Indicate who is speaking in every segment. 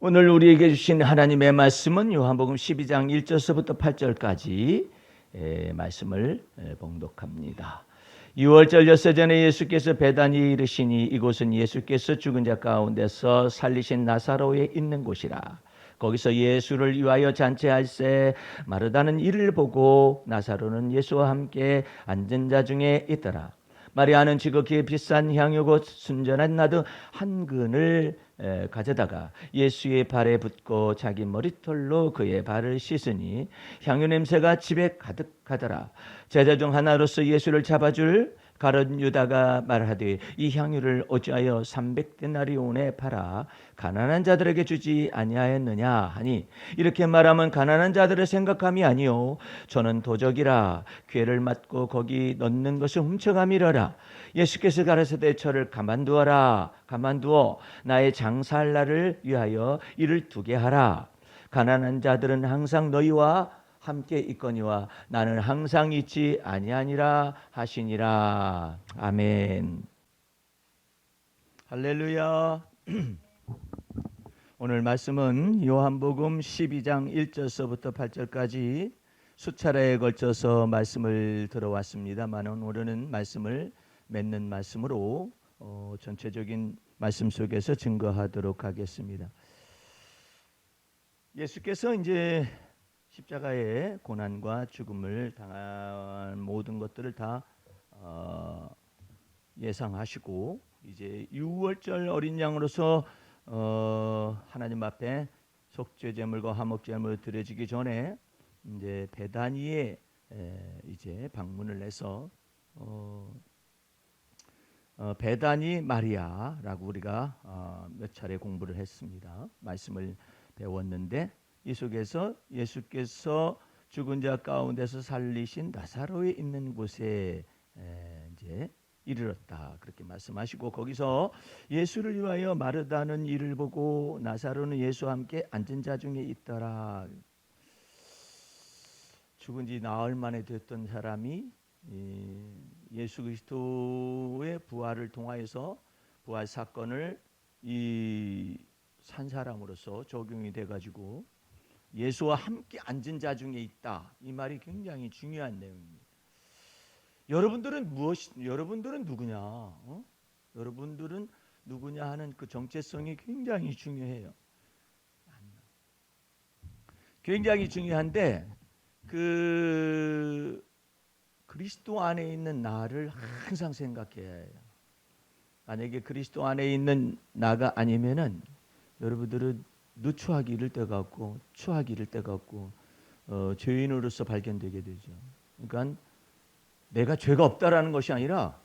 Speaker 1: 오늘 우리에게 주신 하나님의 말씀은 요한복음 12장 1절서부터 8절까지 말씀을 봉독합니다. 6월절 엿새 전에 예수께서 베다니에 이르시니 이곳은 예수께서 죽은 자 가운데서 살리신 나사로에 있는 곳이라. 거기서 예수를 위하여 잔치할새 마르다는 이를 보고 나사로는 예수와 함께 앉은 자 중에 있더라. 마리아는 지극히 비싼 향유 곧 순전한 나드 한 근을 가져다가 예수의 발에 붓고 자기 머리털로 그의 발을 씻으니 향유 냄새가 집에 가득하더라. 제자 중 하나로서 예수를 잡아줄 가룟 유다가 말하되 이 향유를 어찌하여 300데나리온에 팔아 가난한 자들에게 주지 아니하였느냐 하니, 이렇게 말하면 가난한 자들의 생각함이 아니요 저는 도적이라 괴를 맞고 거기 넣는 것을 훔쳐가미러라. 예수께서 가라사대 저를 가만두어 나의 장사할 날을 위하여 이를 두게 하라. 가난한 자들은 항상 너희와 함께 있거니와 나는 항상 있지 아니하니라 하시니라. 아멘. 할렐루야. 오늘 말씀은 요한복음 12장 1절서부터 8절까지 수차례에 걸쳐서 말씀을 들어왔습니다만 오늘은 말씀을 맺는 말씀으로 전체적인 말씀 속에서 증거하도록 하겠습니다. 예수께서 이제 십자가의 고난과 죽음을 당한 모든 것들을 다 예상하시고 이제 유월절 어린 양으로서 하나님 앞에 속죄제물과 화목제물을 드려지기 전에 이제 베다니에 이제 방문을 해서 베다니 마리아라고 우리가 몇 차례 공부를 했습니다. 말씀을 배웠는데 이 속에서 예수께서 죽은 자 가운데서 살리신 나사로에 있는 곳에 이제 이르렀다 그렇게 말씀하시고, 거기서 예수를 위하여 마르다는 이를 보고 나사로는 예수와 함께 앉은 자 중에 있더라. 죽은 지 나흘 만에 됐던 사람이 예수 그리스도의 부활을 통하여서 부활 사건을 산 사람으로서 적용이 돼가지고 예수와 함께 앉은 자 중에 있다. 이 말이 굉장히 중요한 내용입니다. 여러분들은 누구냐? 여러분들은 누구냐 하는 그 정체성이 굉장히 중요해요. 굉장히 중요한데 그 그리스도 안에 있는 나를 항상 생각해야 해요. 만약에 그리스도 안에 있는 나가 아니면은 여러분들은 누추하기 이를 때가 없고 추하기 이를 때가 없고 죄인으로서 발견되게 되죠. 그러니까 내가 죄가 없다라는 것이 아니라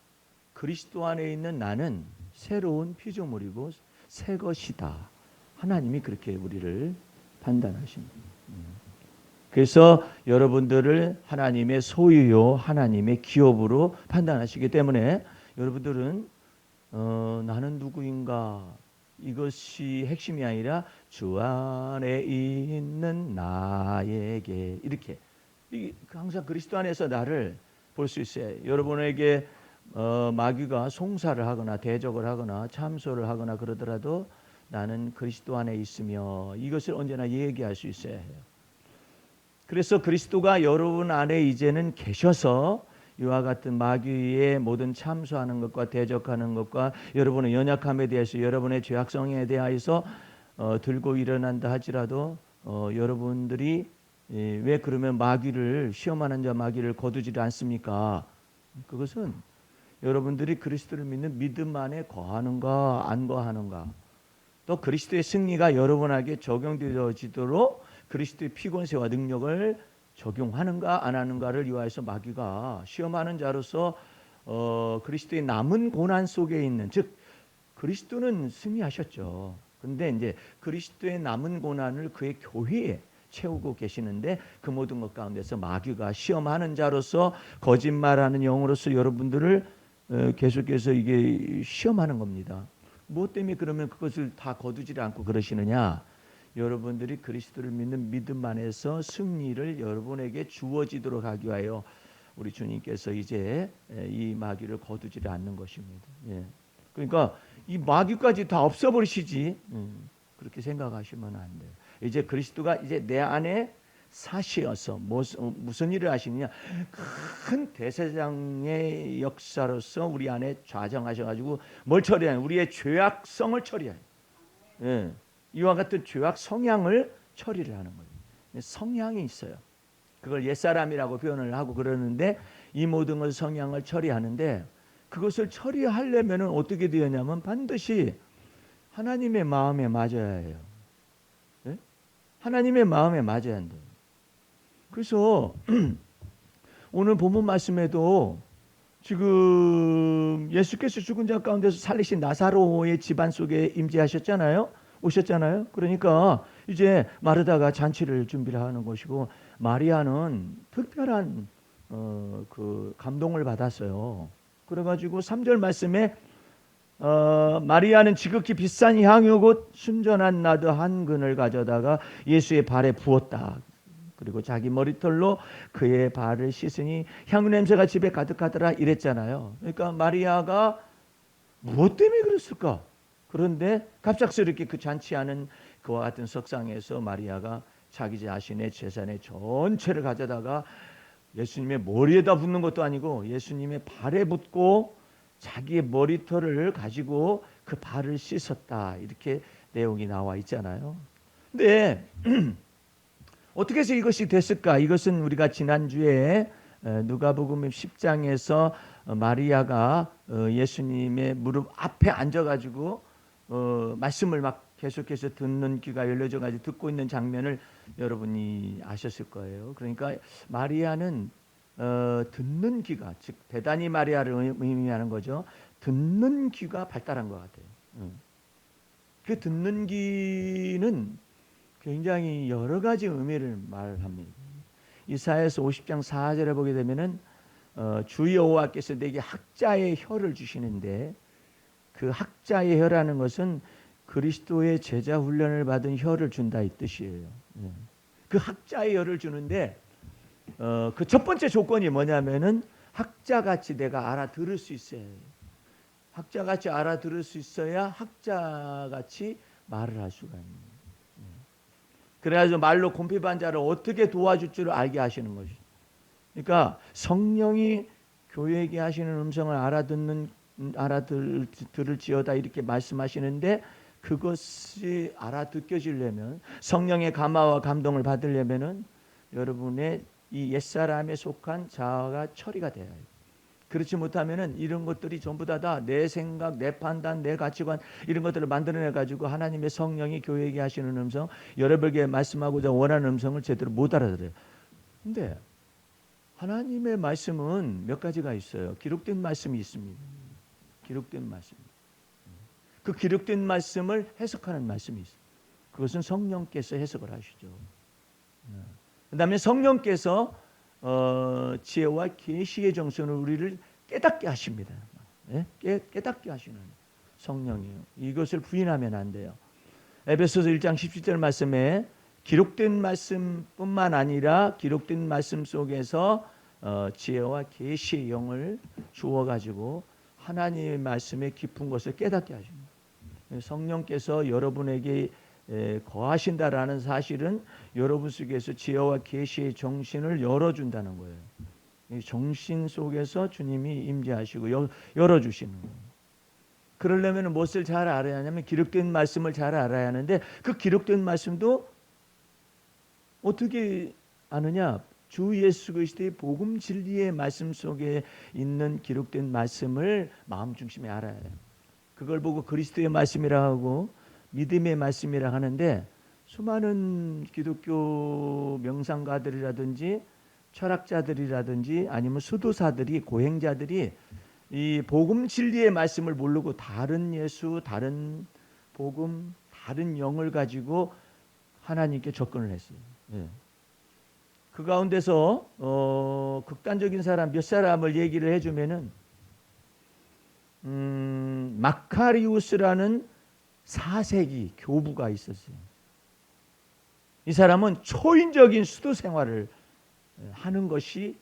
Speaker 1: 그리스도 안에 있는 나는 새로운 피조물이고 새 것이다. 하나님이 그렇게 우리를 판단하십니다. 그래서 여러분들을 하나님의 소유요 하나님의 기업으로 판단하시기 때문에 여러분들은 나는 누구인가, 이것이 핵심이 아니라 주 안에 있는 나에게, 이렇게 항상 그리스도 안에서 나를 볼 수 있어요. 여러분에게 마귀가 송사를 하거나 대적을 하거나 참소를 하거나 그러더라도 나는 그리스도 안에 있으며, 이것을 언제나 얘기할 수 있어야 해요. 그래서 그리스도가 여러분 안에 이제는 계셔서 이와 같은 마귀의 모든 참소하는 것과 대적하는 것과 여러분의 연약함에 대해서 여러분의 죄악성에 대하여서 들고 일어난다 할지라도 여러분들이 왜 그러면 마귀를 시험하는 자 마귀를 거두지 않습니까? 그것은 여러분들이 그리스도를 믿는 믿음 안에 거하는가 안 거하는가, 또 그리스도의 승리가 여러분에게 적용되어지도록 그리스도의 피권세와 능력을 적용하는가 안 하는가를 위하여서 마귀가 시험하는 자로서 그리스도의 남은 고난 속에 있는, 즉 그리스도는 승리하셨죠. 그런데 이제 그리스도의 남은 고난을 그의 교회에 채우고 계시는데 그 모든 것 가운데서 마귀가 시험하는 자로서 거짓말하는 영으로서 여러분들을 계속해서 이게 시험하는 겁니다. 무엇 때문에 그러면 그것을 다 거두지 않고 그러시느냐? 여러분들이 그리스도를 믿는 믿음 안에서 승리를 여러분에게 주어지도록 하기 위하여 우리 주님께서 이제 이 마귀를 거두지 않는 것입니다. 예. 그러니까 이 마귀까지 다 없애버리시지. 그렇게 생각하시면 안 돼요. 이제 그리스도가 이제 내 안에 사시어서 무슨 일을 하시느냐, 큰 대제사장의 역사로서 우리 안에 좌정하셔가지고 뭘 처리하냐, 우리의 죄악성을 처리해요. 예. 이와 같은 죄악 성향을 처리를 하는 거예요. 성향이 있어요. 그걸 옛사람이라고 표현을 하고 그러는데, 이 모든 것 성향을 처리하는데, 그것을 처리하려면 어떻게 되었냐면 반드시 하나님의 마음에 맞아야 해요. 예? 하나님의 마음에 맞아야 한다. 그래서 오늘 본문 말씀에도 지금 예수께서 죽은 자 가운데서 살리신 나사로의 집안 속에 임재하셨잖아요. 오셨잖아요. 그러니까 이제 마르다가 잔치를 준비를 하는 것이고, 마리아는 특별한 그 감동을 받았어요. 그래가지고 3절 말씀에 마리아는 지극히 비싼 향유 곧 순전한 나드 한 근을 가져다가 예수의 발에 부었다. 그리고 자기 머리털로 그의 발을 씻으니 향유 냄새가 집에 가득하더라 이랬잖아요. 그러니까 마리아가 무엇 때문에 그랬을까? 그런데 갑작스럽게 그 잔치하는 그와 같은 석상에서 마리아가 자기 자신의 재산의 전체를 가져다가 예수님의 머리에다 붓는 것도 아니고 예수님의 발에 붓고 자기의 머리털을 가지고 그 발을 씻었다, 이렇게 내용이 나와 있잖아요. 근데 어떻게 해서 이것이 됐을까? 이것은 우리가 지난주에 누가복음 10장에서 마리아가 예수님의 무릎 앞에 앉아가지고 말씀을 막 계속해서 듣는 귀가 열려져 가지고 듣고 있는 장면을 여러분이 아셨을 거예요. 그러니까 마리아는 듣는 귀가, 즉 대단히 마리아를 의미하는 거죠. 듣는 귀가 발달한 것 같아요. 그 듣는 귀는 굉장히 여러 가지 의미를 말합니다. 이사야서 50장 4절에 보게 되면은 주 여호와께서 내게 학자의 혀를 주시는데, 그 학자의 혀라는 것은 그리스도의 제자 훈련을 받은 혀를 준다 이 뜻이에요. 그 학자의 혀를 주는데 그 첫 번째 조건이 뭐냐면은 학자같이 내가 알아들을 수 있어야 해요. 학자같이 알아들을 수 있어야 학자같이 말을 할 수가 있는 거예요. 그래가지고 말로 곰핍한 자를 어떻게 도와줄 줄 알게 하시는 것이죠. 그러니까 성령이 교회에게 하시는 음성을 알아들을지어다 이렇게 말씀하시는데, 그것이 알아듣겨지려면, 성령의 감화와 감동을 받으려면은 여러분의 이 옛사람에 속한 자아가 처리가 돼야 해요. 그렇지 못하면은 이런 것들이 전부 다 내 생각, 내 판단, 내 가치관, 이런 것들을 만들어내 가지고 하나님의 성령이 교회에게 하시는 음성, 여러분에게 말씀하고자 원하는 음성을 제대로 못 알아들어요. 근데 하나님의 말씀은 몇 가지가 있어요. 기록된 말씀이 있습니다. 기록된 말씀. 그 기록된 말씀을 해석하는 말씀이 있어요. 그것은 성령께서 해석을 하시죠. 그 다음에 성령께서 지혜와 계시의 정신을 우리를 깨닫게 하십니다. 깨닫게 하시는 성령이에요. 이것을 부인하면 안 돼요. 에베소서 1장 17절 말씀에 기록된 말씀뿐만 아니라 기록된 말씀 속에서 지혜와 계시의 영을 주어가지고 하나님의 말씀의 깊은 것을 깨닫게 하십니다. 성령께서 여러분에게 거하신다라는 사실은 여러분 속에서 지혜와 계시의 정신을 열어준다는 거예요. 정신 속에서 주님이 임재하시고 열어주시는 거예요. 그러려면 무엇을 잘 알아야 하냐면 기록된 말씀을 잘 알아야 하는데, 그 기록된 말씀도 어떻게 아느냐? 주 예수 그리스도의 복음 진리의 말씀 속에 있는 기록된 말씀을 마음 중심에 알아야 해요. 그걸 보고 그리스도의 말씀이라 하고 믿음의 말씀이라 하는데, 수많은 기독교 명상가들이라든지 철학자들이라든지 아니면 수도사들이, 고행자들이 이 복음 진리의 말씀을 모르고 다른 예수, 다른 복음, 다른 영을 가지고 하나님께 접근을 했어요. 그 가운데서 극단적인 사람 몇 사람을 얘기를 해주면은 마카리우스라는 4세기 교부가 있었어요. 이 사람은 초인적인 수도 생활을 하는 것이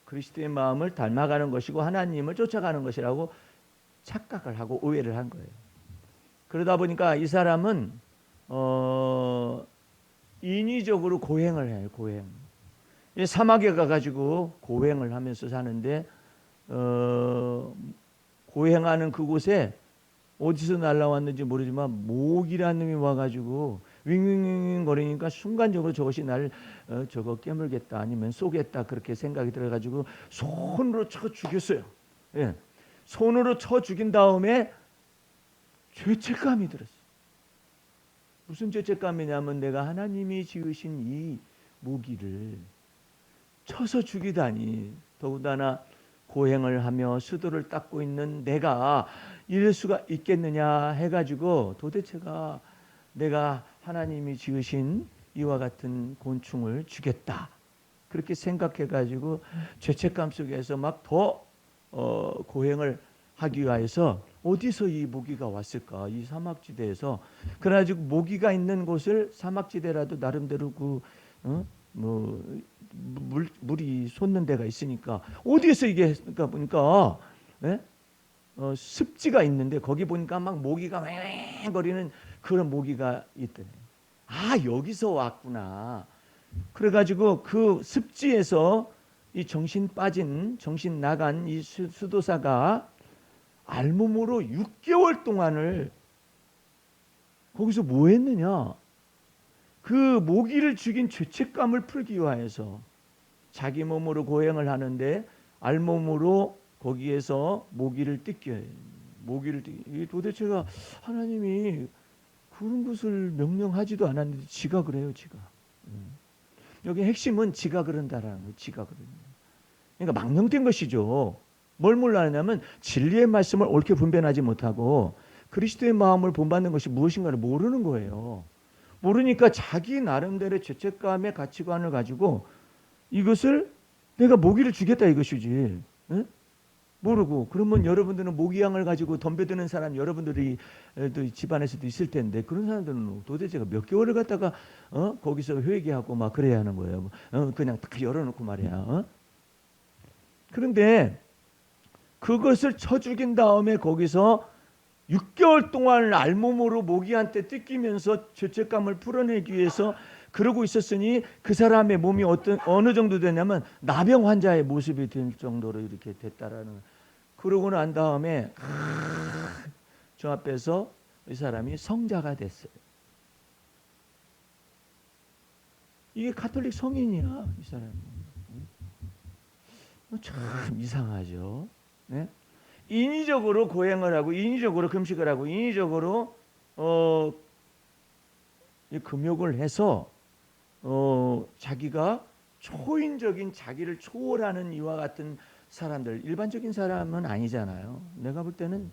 Speaker 1: 그리스도의 마음을 닮아가는 것이고 하나님을 쫓아가는 것이라고 착각을 하고 오해를 한 거예요. 그러다 보니까 이 사람은 인위적으로 고행을 해요. 고행. 사막에 가가지고 고행을 하면서 사는데 고행하는 그곳에 어디서 날라왔는지 모르지만 모기라는 놈이 와가지고 윙윙윙 거리니까 순간적으로 저것이 날 저거 깨물겠다 아니면 쏘겠다 그렇게 생각이 들어가지고 손으로 쳐 죽였어요. 예. 손으로 쳐 죽인 다음에 죄책감이 들었어요. 무슨 죄책감이냐면 내가 하나님이 지으신 이 모기를 쳐서 죽이다니, 더군다나 고행을 하며 수도를 닦고 있는 내가 이럴 수가 있겠느냐 해가지고 도대체가 내가 하나님이 지으신 이와 같은 곤충을 죽였다 그렇게 생각해가지고 죄책감 속에서 막 더 고행을 하기 위해서 어디서 이 모기가 왔을까, 이 사막지대에서. 그래가지고 모기가 있는 곳을, 사막지대라도 나름대로 물이 솟는 데가 있으니까 어디에서 이게 했을까 보니까 예? 습지가 있는데 거기 보니까 막 모기가 왱거리는 그런 모기가 있더래. 아, 여기서 왔구나. 그래가지고 그 습지에서 이 정신 빠진, 정신 나간 이 수도사가 알몸으로 6개월 동안을 거기서 뭐 했느냐? 그 모기를 죽인 죄책감을 풀기 위해서 자기 몸으로 고행을 하는데 알몸으로 거기에서 모기를 뜯겨요. 모기를 뜯기. 도대체가 하나님이 그런 것을 명령하지도 않았는데 지가 그래요, 지가. 여기 핵심은 지가 그런다라는 거예요. 지가 그런다. 그러니까 망령된 것이죠. 뭘 몰라하냐면 진리의 말씀을 옳게 분별하지 못하고 그리스도의 마음을 본받는 것이 무엇인가를 모르는 거예요. 모르니까 자기 나름대로의 죄책감의 가치관을 가지고 이것을 내가 모기를 주겠다 이것이지. 응? 모르고. 그러면 여러분들은 모기향을 가지고 덤벼드는 사람 여러분들이 또 집안에서도 있을 텐데 그런 사람들은 도대체가 몇 개월을 갖다가 거기서 회개하고 막 그래야 하는 거예요. 그냥 딱 열어놓고 말이야. 그런데 그것을 쳐 죽인 다음에 거기서 6개월 동안 알몸으로 모기한테 뜯기면서 죄책감을 풀어내기 위해서 그러고 있었으니 그 사람의 몸이 어느 정도 되냐면 나병 환자의 모습이 될 정도로 이렇게 됐다라는. 그러고 난 다음에 저 앞에서 이 사람이 성자가 됐어요. 이게 가톨릭 성인이야, 이 사람이. 참 이상하죠. 네? 인위적으로 고행을 하고 인위적으로 금식을 하고 인위적으로 금욕을 해서 자기가 초인적인 자기를 초월하는 이와 같은 사람들, 일반적인 사람은 아니잖아요. 내가 볼 때는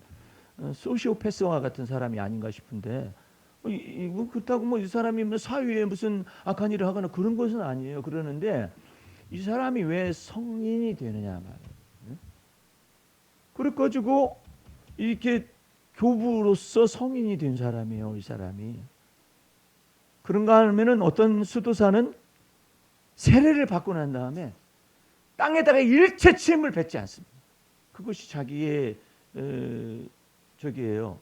Speaker 1: 소시오패스와 같은 사람이 아닌가 싶은데 그렇다고 뭐 이 사람이 뭐 사회에 무슨 악한 일을 하거나 그런 것은 아니에요. 그러는데 이 사람이 왜 성인이 되느냐 말이에요. 그래가지고 이렇게 교부로서 성인이 된 사람이에요, 이 사람이. 그런가 하면은 어떤 수도사는 세례를 받고 난 다음에 땅에다가 일체 침을 뱉지 않습니다. 그것이 자기의 저기예요,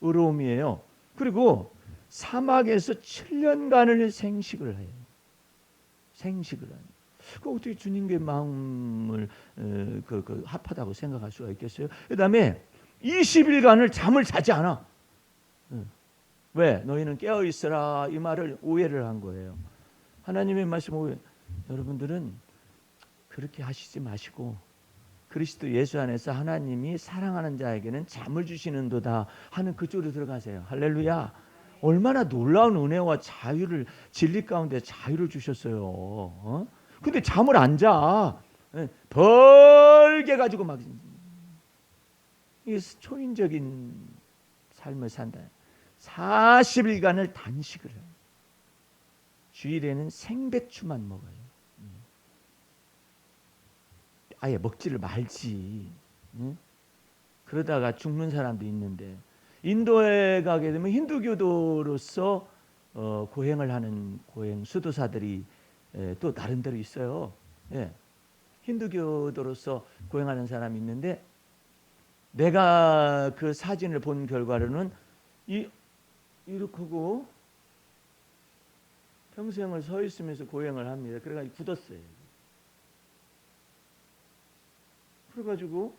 Speaker 1: 의로움이에요. 그리고 사막에서 7년간을 생식을 해요. 생식을 해요. 그 어떻게 주님께 마음을 합하다고 생각할 수가 있겠어요? 그다음에 20일간을 잠을 자지 않아. 왜? 너희는 깨어 있으라 이 말을 오해를 한 거예요. 하나님의 말씀을 여러분들은 그렇게 하시지 마시고 그리스도 예수 안에서 하나님이 사랑하는 자에게는 잠을 주시는도다 하는 그쪽으로 들어가세요. 할렐루야. 얼마나 놀라운 은혜와 자유를, 진리 가운데 자유를 주셨어요. 근데 잠을 안 자. 벌게 가지고 막 이게 초인적인 삶을 산다. 40일간을 단식을 해요. 주일에는 생배추만 먹어요. 아예 먹지를 말지. 그러다가 죽는 사람도 있는데 인도에 가게 되면 힌두교도로서 고행을 하는 고행 수도사들이 또 나름대로 있어요. 예. 힌두교도로서 고행하는 사람이 있는데 내가 그 사진을 본 결과로는 이렇게 하고 평생을 서 있으면서 고행을 합니다. 그래가지고 굳었어요. 그래가지고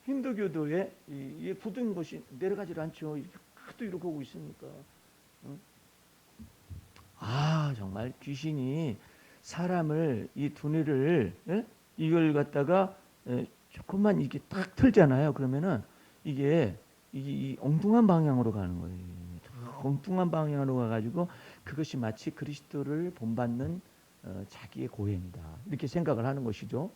Speaker 1: 힌두교도에 이 굳은 것이 내려가질 않죠. 이렇게 하도 이렇게 하고 있으니까. 정말 귀신이 사람을 이 두뇌를 이걸 갖다가 조금만 이렇게 딱 틀잖아요. 그러면은 이게 이 엉뚱한 방향으로 가는 거예요. 엉뚱한 방향으로 가가지고 그것이 마치 그리스도를 본받는 자기의 고행이다. 이렇게 생각을 하는 것이죠.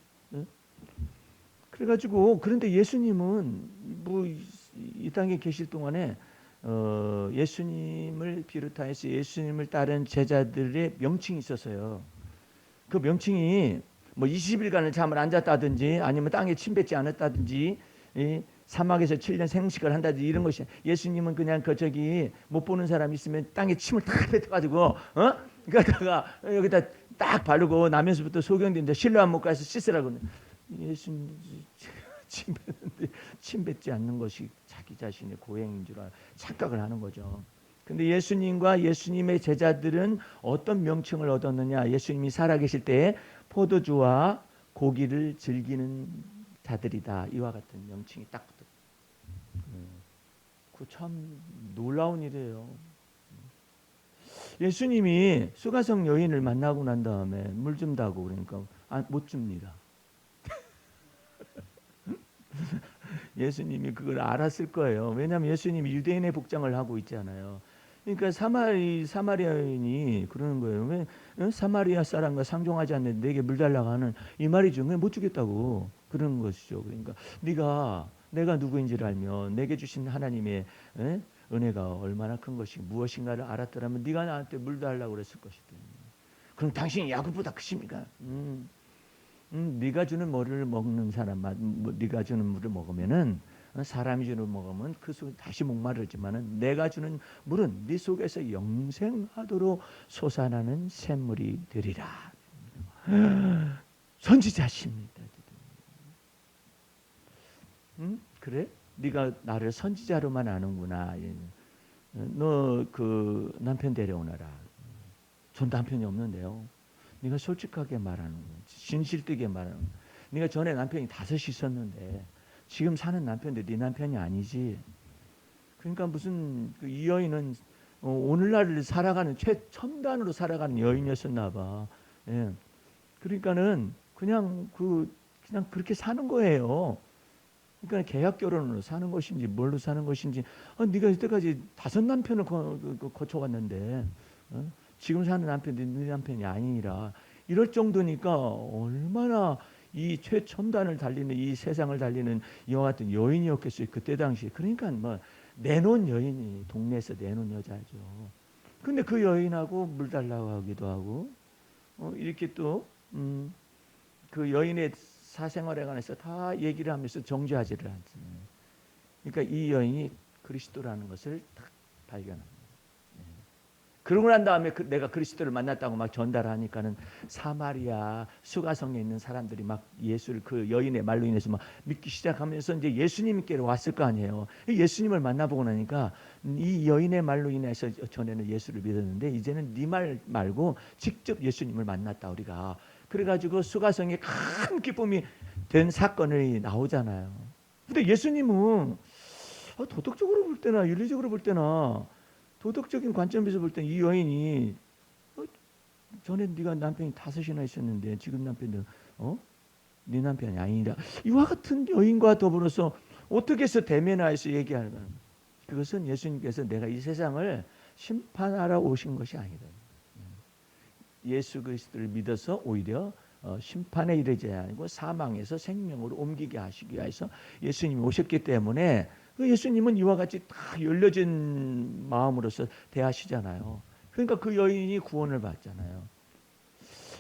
Speaker 1: 그래가지고 그런데 예수님은 뭐 이 땅에 계실 동안에 예수님을 비롯하여서 예수님을 따른 제자들의 명칭이 있었어요. 그 명칭이 뭐 20일간을 잠을 안 잤다든지 아니면 땅에 침 뱉지 않았다든지 사막에서 7년 생식을 한다든지 이런 것이 예수님은 그냥 못 보는 사람 있으면 땅에 침을 탁 뱉어가지고 그러다가 여기다 딱 바르고 나면서부터 소경되는데 실로암 못 가서 씻으라고. 예수님 침 뱉는데 침 뱉지 않는 것이 자기 자신의 고행인 줄 착각을 하는 거죠. 근데 예수님과 예수님의 제자들은 어떤 명칭을 얻었느냐? 예수님이 살아계실 때에 포도주와 고기를 즐기는 자들이다. 이와 같은 명칭이 딱 붙었어요. 그 참 놀라운 일이에요. 예수님이 수가성 여인을 만나고 난 다음에 물 좀 다고 그러니까 못 줍니다. 예수님이 그걸 알았을 거예요. 왜냐하면 예수님이 유대인의 복장을 하고 있잖아요. 그러니까 사마리아 여인이 그러는 거예요. 왜 사마리아 사람과 상종하지 않는데 내게 물 달라고 하는 이 말이죠. 못 주겠다고 그러는 것이죠. 그러니까 내가 누구인지를 알면 내게 주신 하나님의 은혜가 얼마나 큰 것이 무엇인가를 알았더라면 네가 나한테 물 달라고 그랬을 것이다. 그럼 당신이 야곱보다 크십니까? 네가 주는 물을 먹는 사람, 네가 주는 물을 먹으면은 사람이 주는 먹으면 그 속에 다시 목마르지만은 내가 주는 물은 네 속에서 영생하도록 솟아나는 샘물이 되리라. 선지자십니다. 그래? 네가 나를 선지자로만 아는구나. 너 그 남편 데려오너라. 전 남편이 없는데요. 네가 솔직하게 말하는 거야. 진실되게 말하는 거야. 네가 전에 남편이 5이 있었는데 지금 사는 남편도 네 남편이 아니지. 그러니까 무슨 이 여인은 오늘날을 살아가는 최첨단으로 살아가는 여인이었었나 봐. 예. 그러니까는 그냥 그렇게 사는 거예요. 그러니까 계약 결혼으로 사는 것인지 뭘로 사는 것인지 네가 이때까지 5 남편을 거쳐왔는데 지금 사는 남편이 네 남편이 아니라 이럴 정도니까 얼마나 이 최첨단을 달리는 이 세상을 달리는 이와 같은 여인이었겠어요. 그때 당시. 그러니까 뭐 내놓은 여인이 동네에서 내놓은 여자죠. 근데 그 여인하고 물 달라고 하기도 하고 이렇게 또 그 여인의 사생활에 관해서 다 얘기를 하면서 정죄하지를 않잖아요. 그러니까 이 여인이 그리스도라는 것을 딱 발견합니다. 그러고 난 다음에 내가 그리스도를 만났다고 막 전달하니까는 사마리아 수가성에 있는 사람들이 막 예수를 그 여인의 말로 인해서 막 믿기 시작하면서 이제 예수님께로 왔을 거 아니에요. 예수님을 만나보고 나니까 이 여인의 말로 인해서 전에는 예수를 믿었는데 이제는 네 말 말고 직접 예수님을 만났다 우리가. 그래가지고 수가성에 큰 기쁨이 된 사건이 나오잖아요. 근데 예수님은 도덕적으로 볼 때나 윤리적으로 볼 때나 도덕적인 관점에서 볼 때 이 여인이 전에 네가 남편이 5이나 있었는데 지금 남편은 네 남편이 아니다. 이와 같은 여인과 더불어서 어떻게 해서 대면하여서 얘기하는 거야. 그것은 예수님께서 내가 이 세상을 심판하러 오신 것이 아니다. 예수 그리스도를 믿어서 오히려 심판에 이르지 아니고 사망에서 생명으로 옮기게 하시기 위해서 예수님이 오셨기 때문에 예수님은 이와 같이 다 열려진 마음으로서 대하시잖아요. 그러니까 그 여인이 구원을 받잖아요.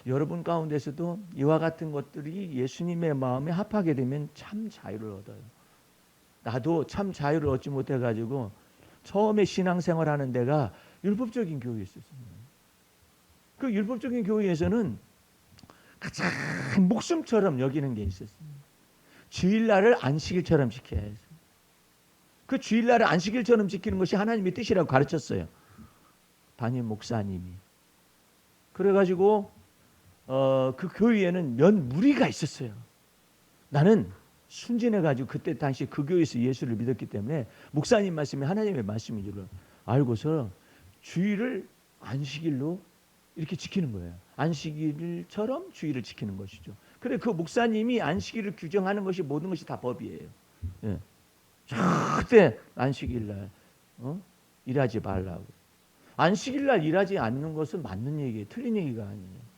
Speaker 1: 여러분 가운데서도 이와 같은 것들이 예수님의 마음에 합하게 되면 참 자유를 얻어요. 나도 참 자유를 얻지 못해가지고 처음에 신앙생활 하는 데가 율법적인 교회였었어요. 그 율법적인 교회에서는 가장 목숨처럼 여기는 게 있었어요. 주일날을 안식일처럼 지켜야 해서. 그 주일날을 안식일처럼 지키는 것이 하나님의 뜻이라고 가르쳤어요. 담임 목사님이. 그래가지고 그 교회에는 몇 무리가 있었어요. 나는 순진해가지고 그때 당시 그 교회에서 예수를 믿었기 때문에 목사님 말씀이 하나님의 말씀인 줄 알고서 주일을 안식일로 이렇게 지키는 거예요. 안식일처럼 주일을 지키는 것이죠. 그래 그 목사님이 안식일을 규정하는 것이 모든 것이 다 법이에요. 예. 절대 안식일날 일하지 말라고. 안식일날 일하지 않는 것은 맞는 얘기예요. 틀린 얘기가 아니에요.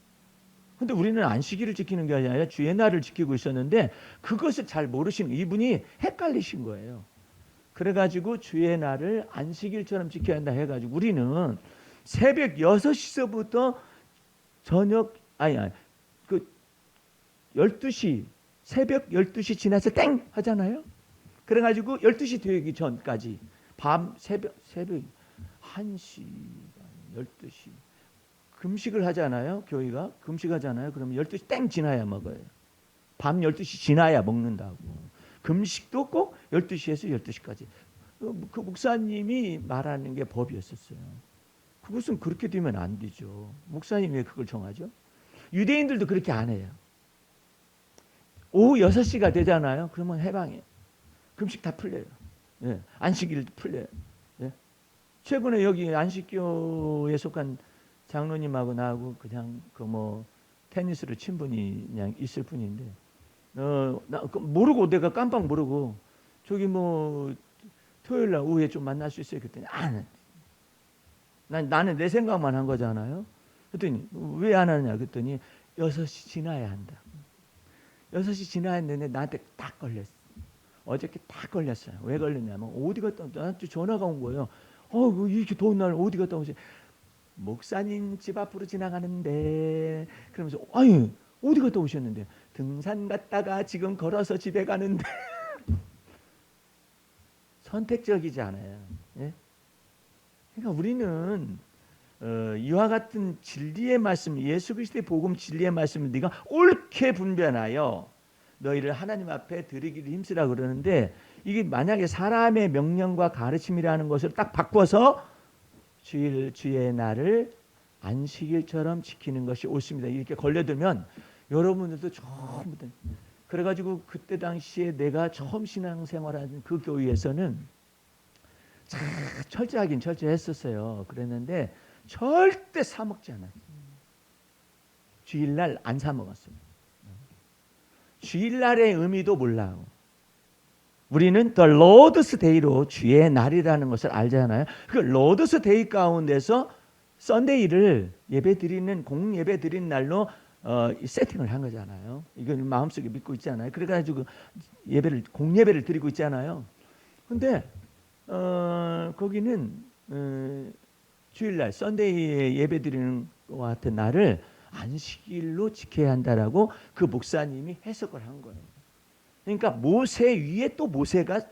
Speaker 1: 근데 우리는 안식일을 지키는 게 아니라 주의 날을 지키고 있었는데 그것을 잘 모르시는 이분이 헷갈리신 거예요. 그래가지고 주의 날을 안식일처럼 지켜야 한다 해가지고 우리는 새벽 6시서부터 저녁 그 12시 새벽 12시 지나서 땡 하잖아요. 그래가지고 12시 되기 전까지 밤 새벽 1시 12시 금식을 하잖아요. 교회가 금식하잖아요. 그러면 12시 땡 지나야 먹어요. 밤 12시 지나야 먹는다고. 금식도 꼭 12시에서 12시까지. 그 목사님이 말하는 게 법이었었어요. 그것은 그렇게 되면 안 되죠. 목사님이 왜 그걸 정하죠? 유대인들도 그렇게 안 해요. 오후 6시가 되잖아요. 그러면 해방해요. 금식 다 풀려요. 예. 안식일도 풀려요. 예. 최근에 여기 안식교에 속한 장로님하고 나하고 그냥 그 뭐 테니스를 친 분이 그냥 있을 뿐인데 나 모르고 내가 깜빡 모르고 저기 뭐 토요일 날 오후에 좀 만날 수 있어요. 그랬더니 나는 내 생각만 한 거잖아요. 그랬더니 왜 안 하느냐 그랬더니 6시 지나야 한다. 6시 지나야 했는데 나한테 딱 걸렸어. 어저께 딱 걸렸어요. 왜 걸렸냐면 어디 갔다 나한테 전화가 온 거예요. 이렇게 더운 날 어디 갔다 오지? 목사님 집 앞으로 지나가는데 그러면서 아니 어디 갔다 오셨는데 등산 갔다가 지금 걸어서 집에 가는데 선택적이지 않아요. 예? 그러니까 우리는 이와 같은 진리의 말씀 예수 그리스도의 복음 진리의 말씀을 네가 옳게 분별하여 너희를 하나님 앞에 드리기를 힘쓰라 그러는데 이게 만약에 사람의 명령과 가르침이라는 것을 딱 바꿔서 주의 날을 안식일처럼 지키는 것이 옳습니다. 이렇게 걸려들면 여러분들도 전부 다 그래가지고 그때 당시에 내가 처음 신앙생활한 그 교회에서는 참 철저하긴 철저했었어요. 그랬는데 절대 사 먹지 않았어요. 주일날 안 사 먹었어요. 주일날의 의미도 몰라요. 우리는 The Lord's Day로 주의 날이라는 것을 알잖아요. 그 Lord's Day 가운데서 썬데이를 예배드리는 공예배 드리는 날로 세팅을 한 거잖아요. 이걸 마음속에 믿고 있잖아요. 그래가지고 공예배를 드리고 있잖아요. 근데 거기는 주일날 썬데이에 예배드리는 것 같은 날을 안식일로 지켜야 한다라고 그 목사님이 해석을 한 거예요. 그러니까 모세 위에 또 모세가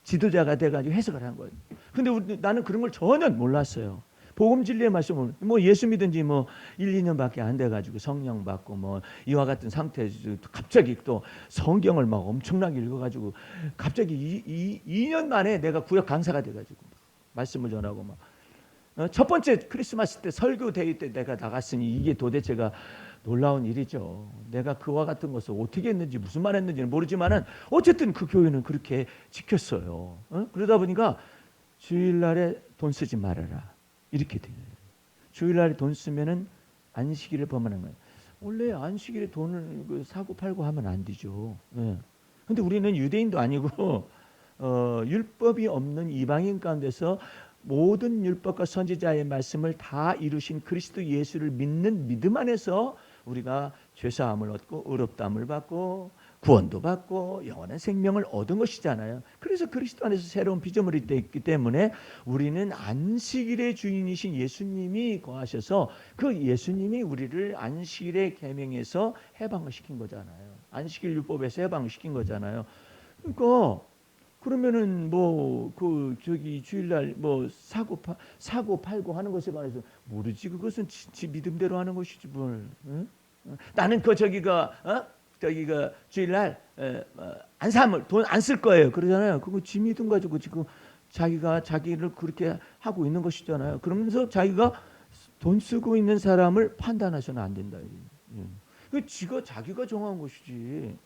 Speaker 1: 지도자가 돼가지고 해석을 한 거예요. 근데 나는 그런 걸 전혀 몰랐어요. 복음 진리의 말씀을 뭐 예수 믿은 지 뭐 1, 2년밖에 안 돼가지고 성령 받고 뭐 이와 같은 상태에서 갑자기 또 성경을 막 엄청나게 읽어가지고 갑자기 2년 만에 내가 구역 강사가 돼가지고 말씀을 전하고 막 첫 번째 크리스마스 때 설교 대회 때 내가 나갔으니 이게 도대체가 놀라운 일이죠. 내가 그와 같은 것을 어떻게 했는지 무슨 말 했는지는 모르지만은 어쨌든 그 교회는 그렇게 지켰어요. 그러다 보니까 주일날에 돈 쓰지 말아라 이렇게 돼요. 주일날에 돈 쓰면은 안식일을 범하는 거예요. 원래 안식일에 돈을 사고 팔고 하면 안 되죠. 근데 우리는 유대인도 아니고 율법이 없는 이방인 가운데서 모든 율법과 선지자의 말씀을 다 이루신 그리스도 예수를 믿는 믿음 안에서 우리가 죄사함을 얻고 의롭다함을 받고 구원도 받고 영원한 생명을 얻은 것이잖아요. 그래서 그리스도 안에서 새로운 피조물이 있기 때문에 우리는 안식일의 주인이신 예수님이 거하셔서 그 예수님이 우리를 안식일의 계명에서 해방을 시킨 거잖아요. 안식일 율법에서 해방을 시킨 거잖아요. 그러니까 그러면은 뭐 그 저기 주일날 뭐 사고 팔고 하는 것에 관해서 모르지. 그것은 지 믿음대로 하는 것이지 뭘. 응? 나는 그 저기가 저기가 주일날 안삼을 돈 안 쓸 거예요. 그러잖아요. 그거 짐이 돈 가지고 지금 자기가 자기를 그렇게 하고 있는 것이잖아요. 그러면서 자기가 돈 쓰고 있는 사람을 판단하셔는 안 된다. 그 자기가 정한 것이지.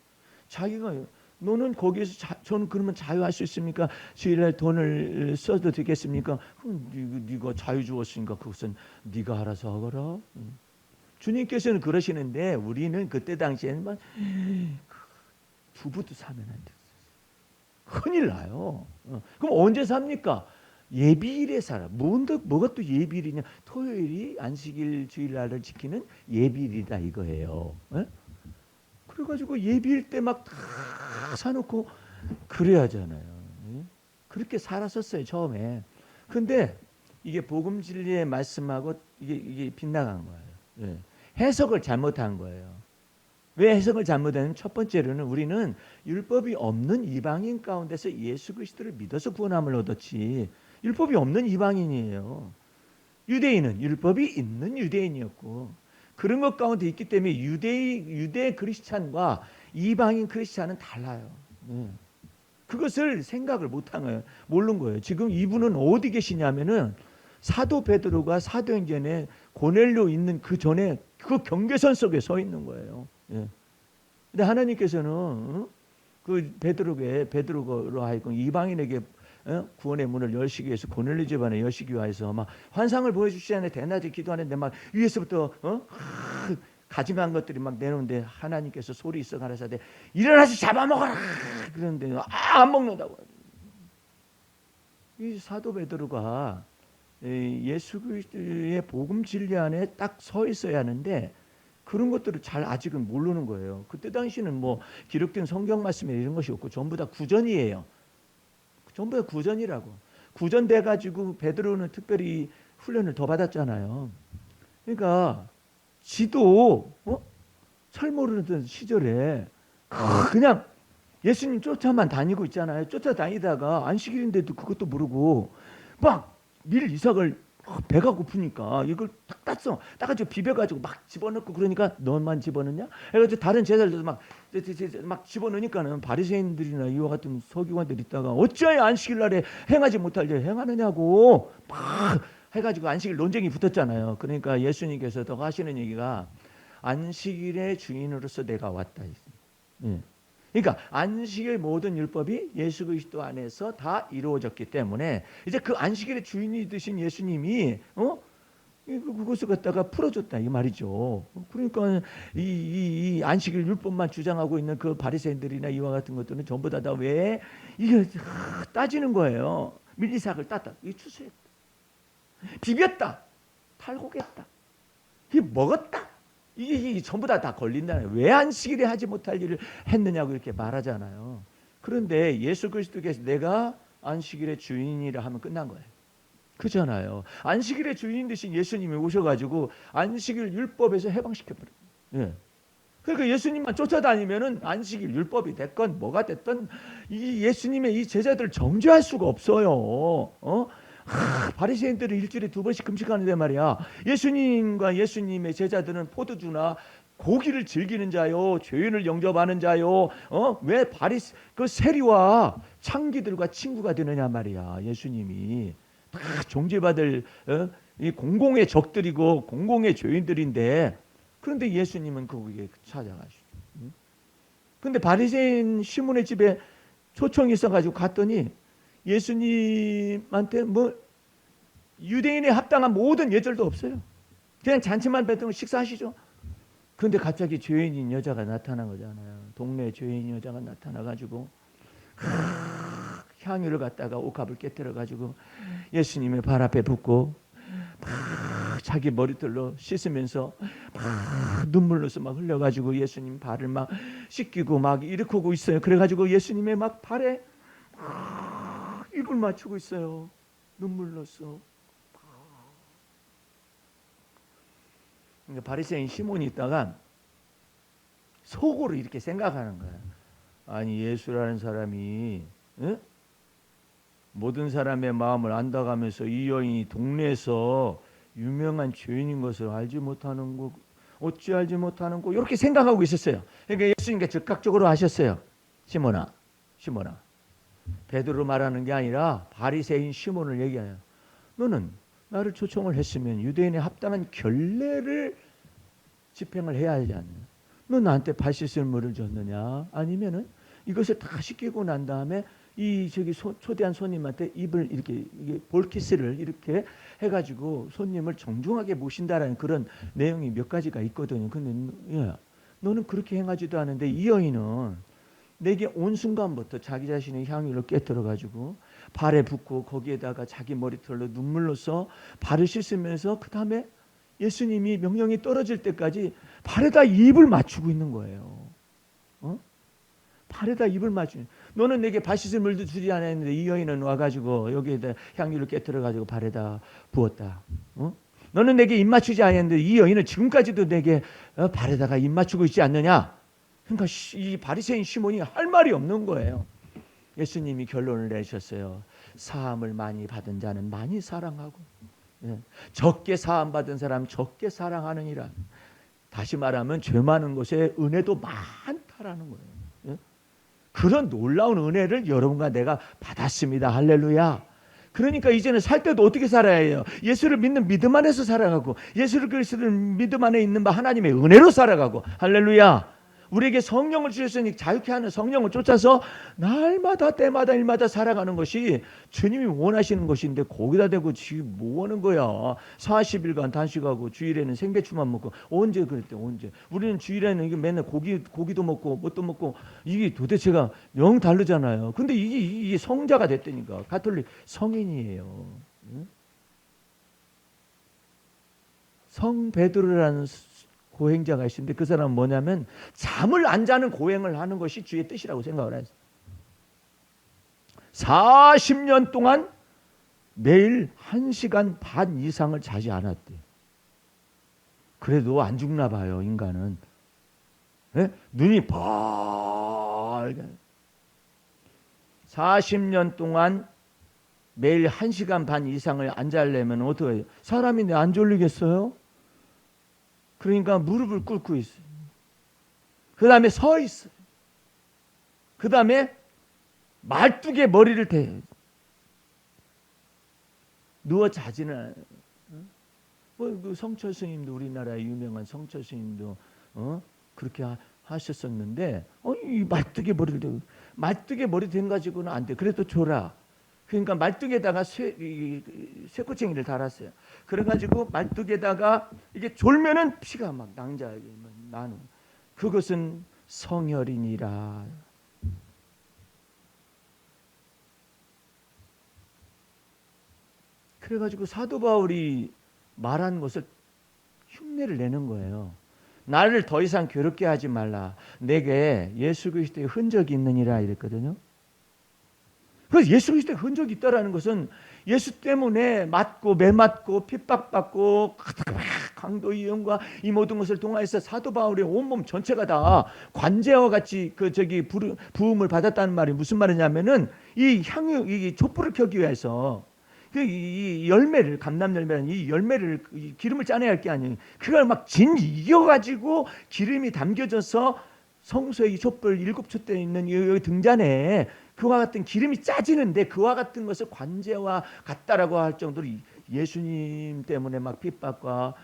Speaker 1: 자기가 너는 거기에서 저는 그러면 자유할 수 있습니까? 주일날 돈을 써도 되겠습니까? 네가 자유 주었으니까 그것은 네가 알아서 하거라. 주님께서는 그러시는데 우리는 그때 당시에는 막 두부도 사면 안 돼. 큰일 나요. 그럼 언제 삽니까? 예비일에 살아. 뭐가 또 예비일이냐? 토요일이 안식일 주일날을 지키는 예비일이다 이거예요. 그래가지고 예비일 때 막 다 사놓고 그래야 하잖아요. 그렇게 살았었어요 처음에. 근데 이게 복음 진리의 말씀하고 이게 빗나간 거예요. 해석을 잘못한 거예요. 왜 해석을 잘못하냐면 첫 번째로는 우리는 율법이 없는 이방인 가운데서 예수 그리스도를 믿어서 구원함을 얻었지 율법이 없는 이방인이에요. 유대인은 율법이 있는 유대인이었고 그런 것 가운데 있기 때문에 유대 크리스찬과 이방인 크리스찬은 달라요. 그것을 생각을 못한 거예요. 모르는 거예요. 지금 이분은 어디 계시냐면은 사도 베드로가 사도행전에 고넬료 있는 그 전에 그 경계선 속에 서 있는 거예요. 근데 하나님께서는 그 베드로로 하여금 이방인에게 구원의 문을 열시기 위해서 고넬료 집안에 열시기 위해서 막 환상을 보여주시지 않아요. 대낮에 기도하는데 막 위에서부터 가증한 것들이 막 내놓는데 하나님께서 소리 있어 가라사대 일어나서 잡아먹어라 그러는데 안 먹는다고. 이 사도 베드로가 예수 그리스도의 복음 진리 안에 딱 서 있어야 하는데 그런 것들을 잘 아직은 모르는 거예요. 그때 당시는 뭐 기록된 성경 말씀에 이런 것이 없고 전부 다 구전이에요. 전부 다 구전이라고. 구전돼 가지고 베드로는 특별히 훈련을 더 받았잖아요. 그러니까 지도 잘 모르던 시절에 그냥 예수님 쫓아만 다니고 있잖아요. 쫓아다니다가 안식일인데도 그것도 모르고 막 밀 이삭을 배가 고프니까 이걸 딱 땄어. 따가지고 비벼가지고 막 집어넣고 그러니까 너만 집어넣냐? 해가지고 다른 제자들도 막 집어넣으니까는 바리새인들이나 이와 같은 서기관들이 있다가 어찌하여 안식일날에 행하지 못할 일 행하느냐고 막 해가지고 안식일 논쟁이 붙었잖아요. 그러니까 예수님께서도 하시는 얘기가 안식일의 주인으로서 내가 왔다. 그러니까 안식일 모든 율법이 예수 그리스도 안에서 다 이루어졌기 때문에 이제 그 안식일의 주인이 되신 예수님이 그것을 갖다가 풀어줬다 이 말이죠. 그러니까 이 안식일 율법만 주장하고 있는 그 바리새인들이나 이와 같은 것들은 전부 다 왜 이게 따지는 거예요. 밀리삭을 땄다, 이 추수했다, 비볐다, 탈곡했다, 이 먹었다. 이게 전부 다 걸린다는. 왜 안식일에 하지 못할 일을 했느냐고 이렇게 말하잖아요. 그런데 예수 그리스도께서 내가 안식일의 주인이라 하면 끝난 거예요. 그렇잖아요. 안식일의 주인 되신 예수님이 오셔가지고 안식일 율법에서 해방시켜버려요. 그러니까 예수님만 쫓아다니면은 안식일 율법이 됐건 뭐가 됐든 이 예수님의 이 제자들을 정죄할 수가 없어요. 바리새인들은 일주일에 2번씩 금식하는데 말이야. 예수님과 예수님의 제자들은 포도주나 고기를 즐기는 자요, 죄인을 영접하는 자요. 왜 그 세리와 창기들과 친구가 되느냐 말이야. 예수님이 다 정죄받을 이 공공의 적들이고 공공의 죄인들인데 그런데 예수님은 거기에 찾아가시죠. 그런데 바리새인 시몬의 집에 초청이 있어가지고 갔더니 예수님한테 뭐 유대인에 합당한 모든 예절도 없어요. 그냥 잔치만 뱉으면 식사하시죠. 그런데 갑자기 죄인인 여자가 나타난 거잖아요. 동네 죄인 여자가 나타나가지고 향유를 갖다가 옥합을 깨뜨려가지고 예수님의 발 앞에 붓고 자기 머리털로 씻으면서 눈물로서 막 흘려가지고 예수님 발을 막 씻기고 막 일으키고 있어요. 그래가지고 예수님의 막 발에 입을 맞추고 있어요. 눈물로써. 그러니까 바리새인 시몬이 있다가 속으로 이렇게 생각하는 거야. 아니 예수라는 사람이 모든 사람의 마음을 안다가면서 이 여인이 동네에서 유명한 죄인인 것을 알지 못하는 거 어찌할지 못하는고 이렇게 생각하고 있었어요. 그러니까 예수님께 즉각적으로 하셨어요. 시몬아, 시몬아. 베드로 말하는 게 아니라 바리새인 시몬을 얘기해요. 너는 나를 초청을 했으면 유대인에 합당한 결례를 집행을 해야 하지 않느냐. 너 나한테 발 씻을 물을 줬느냐? 아니면은 이것을 다 시키고 난 다음에 이 초대한 손님한테 입을 이렇게 볼키스를 이렇게 해가지고 손님을 정중하게 모신다라는 그런 내용이 몇 가지가 있거든요. 근데 야, 너는 그렇게 행하지도 않은데 이 여인은 내게 온 순간부터 자기 자신의 향유를 깨뜨려가지고 발에 붓고 거기에다가 자기 머리털로 눈물로써 발을 씻으면서 그 다음에 예수님이 명령이 떨어질 때까지 발에다 입을 맞추고 있는 거예요. 발에다 입을 맞추는. 너는 내게 발 씻을 물도 주지 않았는데 이 여인은 와가지고 여기에다 향유를 깨뜨려가지고 발에다 부었다. 너는 내게 입 맞추지 않았는데 이 여인은 지금까지도 내게 발에다가 입 맞추고 있지 않느냐. 그러니까 이 바리새인 시몬이 할 말이 없는 거예요. 예수님이 결론을 내셨어요. 사함을 많이 받은 자는 많이 사랑하고 적게 사함 받은 사람 적게 사랑하느니라. 다시 말하면 죄 많은 곳에 은혜도 많다라는 거예요. 그런 놀라운 은혜를 여러분과 내가 받았습니다. 할렐루야. 그러니까 이제는 살 때도 어떻게 살아야 해요? 예수를 믿는 믿음 안에서 살아가고 예수를 그리스도를 믿음 안에 있는 바 하나님의 은혜로 살아가고. 할렐루야. 우리에게 성령을 주셨으니 자유케 하는 성령을 쫓아서 날마다 때마다 일마다 살아가는 것이 주님이 원하시는 것인데 거기다 대고 지금 뭐 하는 거야. 40일간 단식하고 주일에는 생배추만 먹고. 언제 그랬대? 언제? 우리는 주일에는 이게 맨날 고기도 먹고 뭣도 먹고 이게 도대체가 영 다르잖아요. 근데 이게 성자가 됐다니까. 가톨릭 성인이에요. 성 베드로라는 고행자가 있는데 그 사람은 뭐냐면 잠을 안 자는 고행을 하는 것이 주의 뜻이라고 생각을 했어요. 40년 동안 매일 1시간 반 이상을 자지 않았대. 그래도 안 죽나 봐요, 인간은. 네? 눈이 벌게. 40년 동안 매일 1시간 반 이상을 안 자려면 어떻게 해요? 사람인데 안 졸리겠어요? 그러니까 무릎을 꿇고 있어요. 그 다음에 서 있어요. 그 다음에 말뚝에 머리를 대요. 누워 자지는 않아요. 그 성철 스님도 우리나라의 유명한 성철 스님도 그렇게 하셨었는데 이 말뚝에 머리를 대고 말뚝에 머리 댄 가지고는 안 돼. 그래도 졸아. 그러니까 말뚝에다가 쇠꼬챙이를 달았어요. 그래가지고 말뚝에다가 이게 졸면은 피가 막 낭자하게 나는. 그것은 성혈이니라. 그래가지고 사도 바울이 말한 것을 흉내를 내는 거예요. 나를 더 이상 괴롭게 하지 말라. 내게 예수 그리스도의 흔적이 있느니라 이랬거든요. 그래서 예수 그리스도의 흔적이 있다라는 것은 예수 때문에 맞고 매맞고 핍박받고 강도 이용과 이 모든 것을 통하여서 사도 바울의 온몸 전체가 다 관제와 같이 부음을 받았다는 말이 무슨 말이냐면은 이 향유 이 촛불을 켜기 위해서 이 열매를 감람 열매라는 이 열매를 기름을 짜내야 할 게 아니에요. 그걸 막 이겨가지고 기름이 담겨져서 성소의 이 촛불 7촛대에 있는 이 등잔에 그와 같은 기름이 짜지는데 그와 같은 것을 관제와 같다라고 할 정도로 예수님 때문에 막 핍박과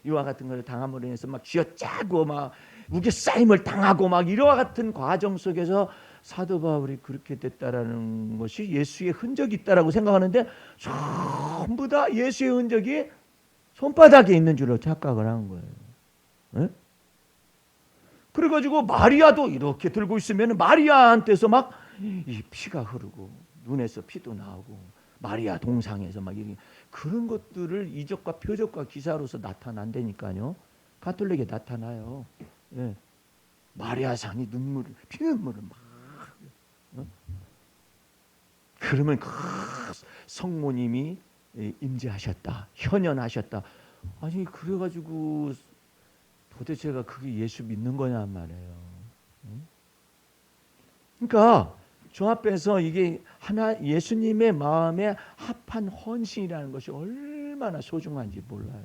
Speaker 1: 이와 같은 것을 당함으로 인해서 막 쥐어짜고 막 우겨싸임을 당하고 막 이와 같은 과정 속에서 사도 바울이 그렇게 됐다라는 것이 예수의 흔적이 있다라고 생각하는데 전부 다 예수의 흔적이 손바닥에 있는 줄로 착각을 한 거예요. 네? 그래가지고 마리아도 이렇게 들고 있으면 마리아한테서 막 이 피가 흐르고 눈에서 피도 나오고 마리아 동상에서 막 이런 그런 것들을 이적과 표적과 기사로서 나타난다니까요. 가톨릭에 나타나요. 예. 마리아상이 피눈물을 막 그러면 성모님이 임재하셨다, 현현하셨다. 아니 그래가지고 도대체가 그게 예수 믿는 거냐 말이에요. 그러니까 저 앞에서 이게 예수님의 마음에 합한 헌신이라는 것이 얼마나 소중한지 몰라요.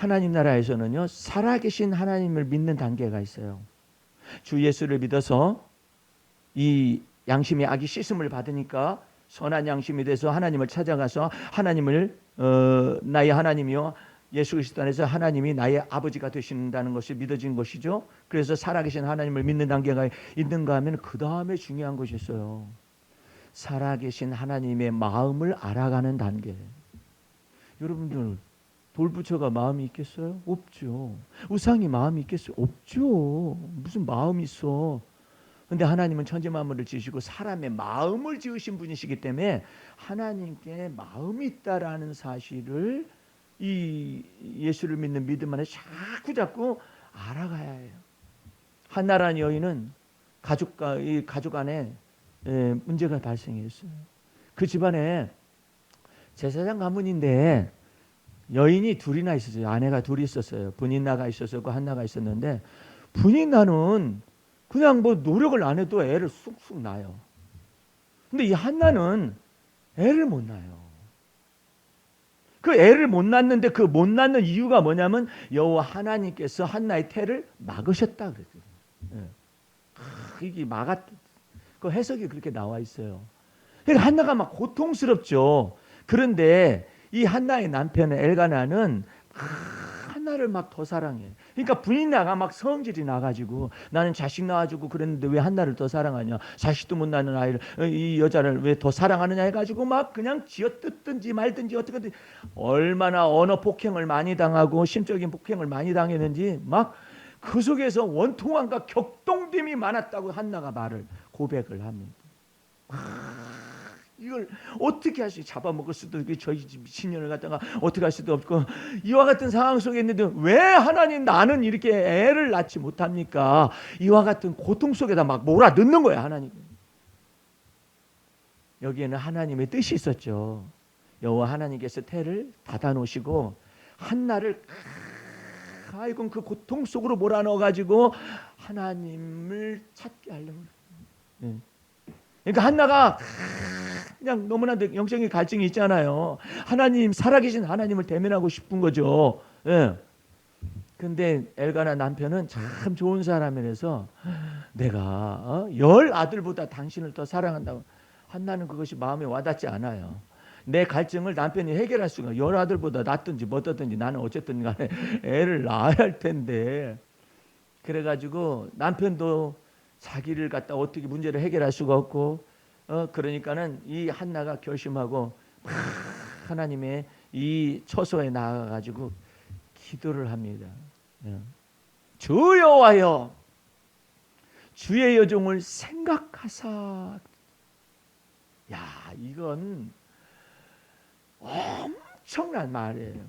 Speaker 1: 하나님 나라에서는요, 살아계신 하나님을 믿는 단계가 있어요. 주 예수를 믿어서 이 양심의 악이 씻음을 받으니까 선한 양심이 돼서 하나님을 찾아가서 하나님을 나의 하나님이요 예수 그리스도 안에서 하나님이 나의 아버지가 되신다는 것이 믿어진 것이죠. 그래서 살아계신 하나님을 믿는 단계가 있는가 하면 그 다음에 중요한 것이 있어요. 살아계신 하나님의 마음을 알아가는 단계. 여러분들 돌부처가 마음이 있겠어요? 없죠. 우상이 마음이 있겠어요? 없죠. 무슨 마음이 있어. 근데 하나님은 천지 만물을 지으시고 사람의 마음을 지으신 분이시기 때문에 하나님께 마음이 있다라는 사실을 이 예수를 믿는 믿음 안에 자꾸 알아가야 해요. 한나라는 여인은 가족 안에 문제가 발생했어요. 그 집안에 제사장 가문인데 여인이 둘이나 있었어요. 아내가 둘이 있었어요. 분인나가 있었고 한나가 있었는데 분인나는 그냥 뭐 노력을 안 해도 애를 쑥쑥 낳아요. 근데 이 한나는 애를 못 낳아요. 그 애를 못 낳는데 그 못 낳는 이유가 뭐냐면 여호와 하나님께서 한나의 태를 막으셨다 그랬어요. 이게 그 해석이 그렇게 나와 있어요. 그러니까 한나가 막 고통스럽죠. 그런데 이 한나의 남편 엘가나는 한나를 막 더 사랑해. 그러니까 분인나가 막 성질이 나가지고 나는 자식 낳아주고 그랬는데 왜 한나를 더 사랑하냐? 자식도 못 낳는 아이를 이 여자를 왜 더 사랑하느냐 해가지고 막 그냥 쥐어뜯든지 말든지 어떻게든 얼마나 언어 폭행을 많이 당하고 심적인 폭행을 많이 당했는지 막 그 속에서 원통함과 격동됨이 많았다고 한나가 고백을 합니다. 이걸 어떻게 할 수 있지? 잡아먹을 수도 없고 저희 미친년을 갖다가 어떻게 할 수도 없고 이와 같은 상황 속에 있는데 왜 하나님 나는 이렇게 애를 낳지 못합니까? 이와 같은 고통 속에다 막 몰아넣는 거야 하나님. 여기에는 하나님의 뜻이 있었죠. 여호와 하나님께서 태를 닫아 놓으시고 한나를 아이고 그 고통 속으로 몰아넣어 가지고 하나님을 찾게 하려고. 그러니까 한나가 그냥 너무나 영적인 갈증이 있잖아요. 하나님 살아계신 하나님을 대면하고 싶은 거죠. 예. 근데 엘가나 남편은 참 좋은 사람이라서 내가 10 아들보다 당신을 더 사랑한다고. 한나는 그것이 마음에 와닿지 않아요. 내 갈증을 남편이 해결할 수가 10 아들보다 낫든지 뭐든지 나는 어쨌든 간에 애를 낳아야 할 텐데 그래가지고 남편도 자기를 갖다 어떻게 문제를 해결할 수가 없고 그러니까는 이 한나가 결심하고 하나님의 이 처소에 나아가지고 기도를 합니다. 주 여호와여 주의 여종을 생각하사. 야 이건 엄청난 말이에요.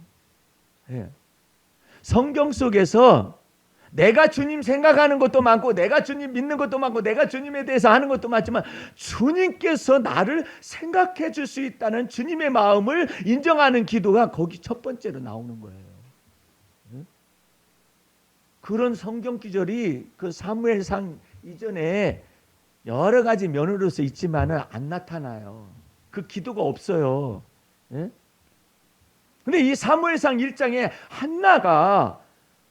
Speaker 1: 성경 속에서 내가 주님 생각하는 것도 많고 내가 주님 믿는 것도 많고 내가 주님에 대해서 하는 것도 많지만 주님께서 나를 생각해 줄 수 있다는 주님의 마음을 인정하는 기도가 거기 첫 번째로 나오는 거예요. 그런 성경 기절이 그 사무엘상 이전에 여러 가지 면으로서 있지만은 안 나타나요. 그 기도가 없어요. 근데 이 사무엘상 1장에 한나가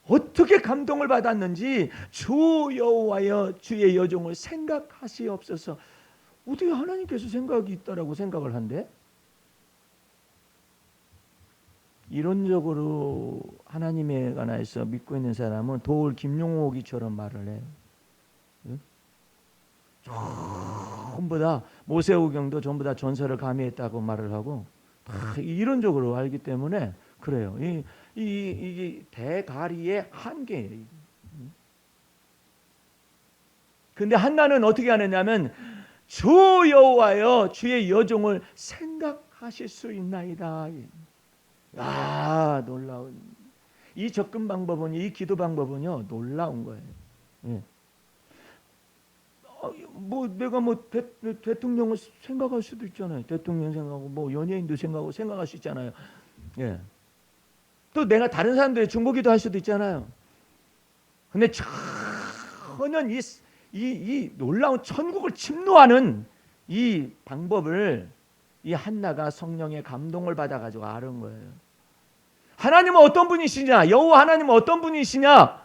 Speaker 1: 어떻게 감동을 받았는지 주 여호와여 주의 여종을 생각하시옵소서. 어떻게 하나님께서 생각이 있다라고 생각을 한대? 이론적으로 하나님에 관해서 믿고 있는 사람은 도울 김용옥이처럼 말을 해요. 전부 다 모세오경도 전부 다 전설을 가미했다고 말을 하고 이론적으로 알기 때문에 그래요. 이 대가리의 한계예요. 근데 한나는 어떻게 하느냐면 주 여호와여 주의 여종을 생각하실 수 있나이다. 아 놀라운 이 접근 방법은 이 기도 방법은요 놀라운 거예요. 뭐 내가 뭐 대통령을 생각할 수도 있잖아요. 대통령 생각하고 뭐 연예인도 생각할 수 있잖아요. 또 내가 다른 사람들의 중보기도 할 수도 있잖아요. 근데 전혀 이 놀라운 천국을 침노하는 이 방법을 이 한나가 성령의 감동을 받아가지고 아는 거예요. 하나님은 어떤 분이시냐? 여호와 하나님은 어떤 분이시냐?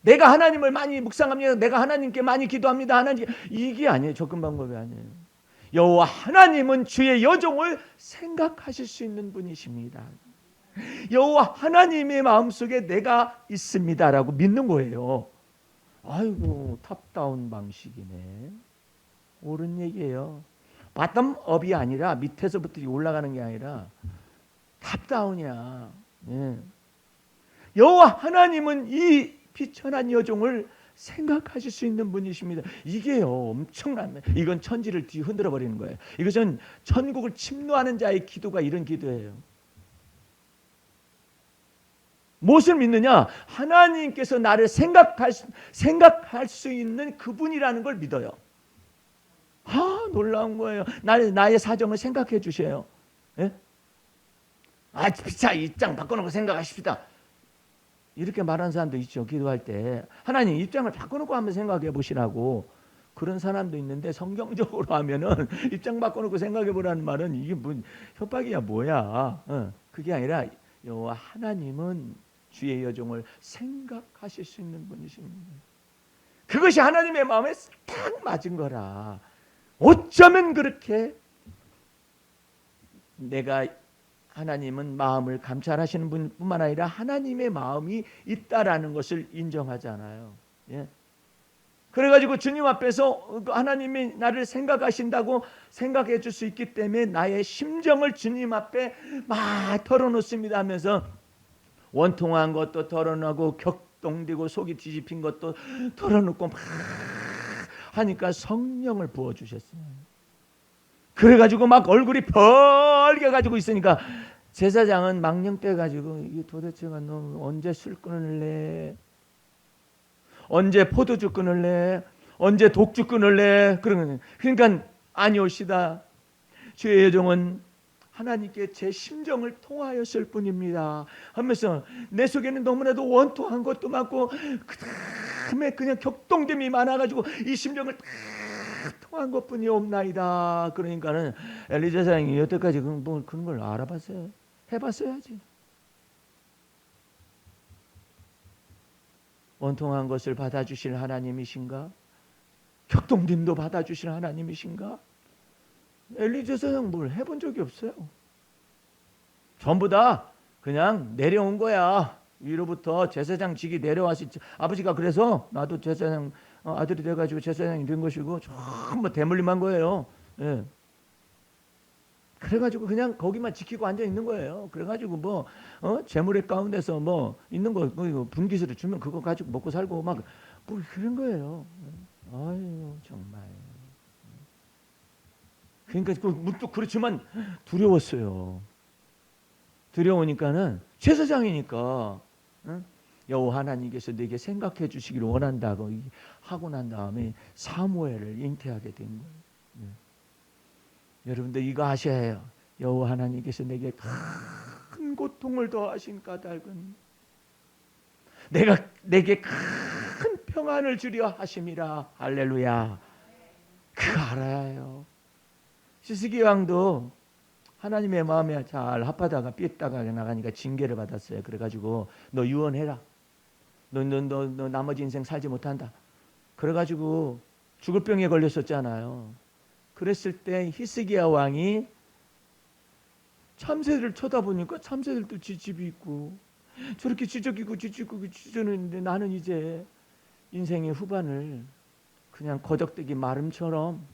Speaker 1: 내가 하나님을 많이 묵상합니다. 내가 하나님께 많이 기도합니다. 하나님, 이게 아니에요. 접근 방법이 아니에요. 여호와 하나님은 주의 여종을 생각하실 수 있는 분이십니다. 여호와 하나님의 마음속에 내가 있습니다라고 믿는 거예요. 아이고, 탑다운 방식이네. 옳은 얘기예요. 바텀업이 아니라 밑에서부터 올라가는 게 아니라 탑다운이야. 예. 여호와 하나님은 이 비천한 여종을 생각하실 수 있는 분이십니다. 이게요, 엄청난, 이건 천지를 뒤흔들어 버리는 거예요. 이것은 천국을 침노하는 자의 기도가 이런 기도예요. 무엇을 믿느냐? 하나님께서 나를 생각할 수 있는 그분이라는 걸 믿어요. 놀라운 거예요. 나의 사정을 생각해 주셔요. 예? 자, 입장 바꿔놓고 생각하십시다. 이렇게 말하는 사람도 있죠. 기도할 때 하나님 입장을 바꿔놓고 한번 생각해 보시라고. 그런 사람도 있는데 성경적으로 하면은 입장 바꿔놓고 생각해 보라는 말은 이게 뭐 협박이야 뭐야. 그게 아니라 여호와 하나님은 주의 여종을 생각하실 수 있는 분이십니다. 그것이 하나님의 마음에 딱 맞은 거라. 어쩌면 그렇게 내가 하나님은 마음을 감찰하시는 분뿐만 아니라 하나님의 마음이 있다라는 것을 인정하잖아요. 예. 그래가지고 주님 앞에서 하나님이 나를 생각하신다고 생각해 줄 수 있기 때문에 나의 심정을 주님 앞에 막 털어놓습니다 하면서 원통한 것도 털어놓고 격동되고 속이 뒤집힌 것도 털어놓고 막 하니까 성령을 부어주셨어요. 그래가지고 막 얼굴이 벌게가지고 있으니까 제사장은 망령떼가지고 이게 도대체가 너 언제 술 끊을래? 언제 포도주 끊을래? 언제 독주 끊을래? 그러니까 아니오시다. 주의 여종은 하나님께 제 심정을 통하였을 뿐입니다 하면서 내 속에는 너무나도 원통한 것도 많고 그 다음에 그냥 격동됨이 많아가지고 이 심정을 다 통한 것뿐이 없나이다. 그러니까는 엘리 제사장이 여태까지 그런 걸 알아봤어요? 해봤어야지. 원통한 것을 받아주실 하나님이신가? 격동됨도 받아주실 하나님이신가? 엘리 제사장 뭘 해본 적이 없어요. 전부 다 그냥 내려온 거야. 위로부터 제사장직이 내려와서 아버지가 그래서 나도 제사장 아들이 돼가지고 제사장이 된 것이고 전부 대물림한 거예요. 예. 그래가지고 그냥 거기만 지키고 앉아 있는 거예요. 그래가지고 뭐 재물의 가운데서 뭐 있는 거 분깃을 주면 그거 가지고 먹고 살고 막 뭐 그런 거예요. 아유 정말. 그러니까 문득 그렇지만 두려웠어요. 두려우니까는 제사장이니까 여호와 하나님께서 내게 생각해 주시기를 원한다고 하고 난 다음에 사무엘을 잉태하게 된 거예요. 네. 여러분들 이거 아셔야 해요. 여호와 하나님께서 내게 큰 고통을 더하신 까닭은 내게 큰 평안을 주려 하심이라. 할렐루야. 그거 알아야 해요. 시스기 왕도 하나님의 마음에 잘 합하다가 삐었다가 나가니까 징계를 받았어요. 그래가지고 너 유언해라. 너 나머지 인생 살지 못한다. 그래가지고 죽을 병에 걸렸었잖아요. 그랬을 때 히스기야 왕이 참새를 쳐다보니까 참새들도 집이 있고 저렇게 지저귀고 나는 이제 인생의 후반을 그냥 거적대기 마름처럼